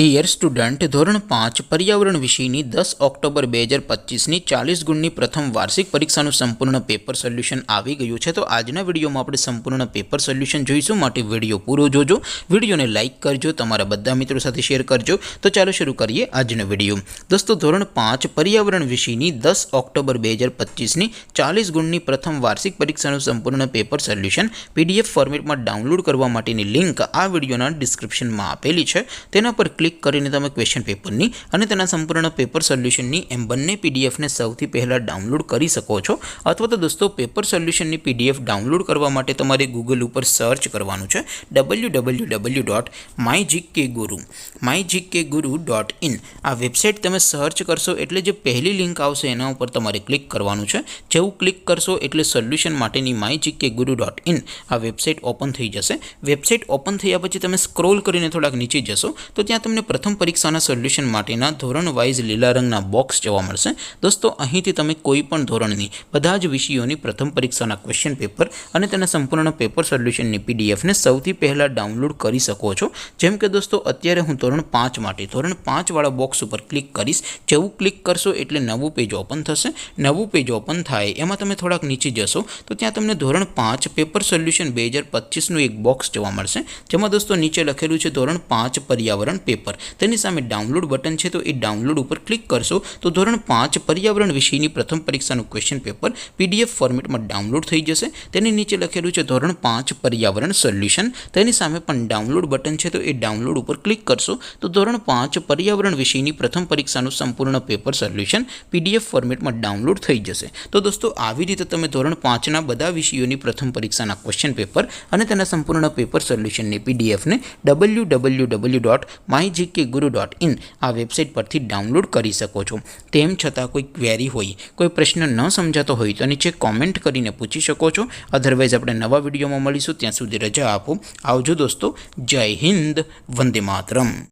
Dear student, ધોરણ 5 પર્યાવરણ વિષયની 10 ઓક્ટોબર 2025ની 40 ગુણની પ્રથમ વાર્ષિક પરીક્ષાનું સંપૂર્ણ પેપર સોલ્યુશન આવી ગયું છે। તો આજના વિડીયોમાં આપણે સંપૂર્ણ પેપર સોલ્યુશન જોઈશું, માટે વિડીયો પૂરો જોજો, વિડીયોને લાઇક કરજો, તમારા બધા મિત્રો સાથે શેર કરજો। તો ચાલો શરૂ કરીએ આજનો વિડીયો। દોસ્તો, ધોરણ 5 પર્યાવરણ વિષયની 10 ઓક્ટોબર 2025ની 40 ગુણની પ્રથમ વાર્ષિક પરીક્ષાનું સંપૂર્ણ પેપર સોલ્યુશન પીડીએફ ફોર્મેટમાં ડાઉનલોડ કરવા માટેની લિંક આ વિડીયોના ડિસ્ક્રિપ્શનમાં આપેલી છે। તેના પર ક્લિક કરીને તમે ક્વેશ્ચન પેપરની અને તેના સંપૂર્ણ પેપર સોલ્યુશનની એમ બંને પીડીએફને સૌથી પહેલાં ડાઉનલોડ કરી શકો છો। અથવા તો દોસ્તો, પેપર સોલ્યુશનની પીડીએફ ડાઉનલોડ કરવા માટે તમારે ગૂગલ ઉપર સર્ચ કરવાનું છે www.mygkguru.in। આ વેબસાઇટ તમે સર્ચ કરશો એટલે જે પહેલી લિંક આવશે એના ઉપર તમારે ક્લિક કરવાનું છે। જેવું ક્લિક કરશો એટલે સોલ્યુશન માટેની mygkguru.in આ વેબસાઇટ ઓપન થઈ જશે। વેબસાઇટ ઓપન થયા પછી તમે સ્ક્રોલ કરીને થોડાક નીચે જશો તો ત્યાં તમને પ્રથમ પરીક્ષાના સોલ્યુશન માટેના ધોરણ વાઇઝ લીલા રંગના બોક્સ જોવા મળશે। દોસ્તો, અહીંથી તમે કોઈ પણ ધોરણની બધા જ વિષયોની પ્રથમ પરીક્ષાના ક્વેશ્ચન પેપર અને તેના સંપૂર્ણ પેપર સોલ્યુશનની પીડીએફને સૌથી પહેલાં ડાઉનલોડ કરી શકો છો। જેમ કે દોસ્તો, અત્યારે હું ધોરણ 5 માટે ધોરણ 5 વાળા બોક્સ ઉપર ક્લિક કરીશ। જેવું ક્લિક કરશો એટલે નવું પેજ ઓપન થશે। નવું પેજ ઓપન થાય એમાં તમે થોડાક નીચે જશો તો ત્યાં તમને ધોરણ 5 પેપર સોલ્યુશન 2025નું એક બોક્સ જોવા મળશે, જેમાં દોસ્તો નીચે લખેલું છે ધોરણ 5 પર્યાવરણ પેપર। તેની સામે ડાઉનલોડ બટન છે, તો એ ડાઉનલોડ ઉપર ક્લિક કરશો તો ધોરણ 5 પર્યાવરણ વિષયની પ્રથમ પરીક્ષાનું ક્વેશ્ચન પેપર પીડીએફ ફોર્મેટમાં ડાઉનલોડ થઈ જશે। તેની નીચે લખેલું છે ધોરણ 5 પર્યાવરણ સોલ્યુશન। તેની સામે પણ ડાઉનલોડ બટન છે, તો એ ડાઉનલોડ ઉપર ક્લિક કરશો તો ધોરણ 5 પર્યાવરણ વિષયની પ્રથમ પરીક્ષાનું સંપૂર્ણ પેપર સોલ્યુશન પીડીએફ ફોર્મેટમાં ડાઉનલોડ થઈ જશે। તો દોસ્તો, આવી રીતે તમે ધોરણ 5ના બધા વિષયોની પ્રથમ પરીક્ષાના ક્વેશ્ચન પેપર અને તેના સંપૂર્ણ પેપર સોલ્યુશનની પીડીએફને www.mygkguru.in આ વેબસાઇટ પરથી ડાઉનલોડ કરી શકો છો। તેમ છતાં કોઈ ક્વેરી હોય, કોઈ પ્રશ્ન ન સમજાતો હોય તો નીચે કોમેન્ટ કરીને પૂછી શકો છો। અધરવાઇઝ આપણે નવા વિડીયોમાં મળીશું, ત્યાં સુધી રજા આપો। આવજો દોસ્તો, જય હિન્દ, વંદે માતરમ।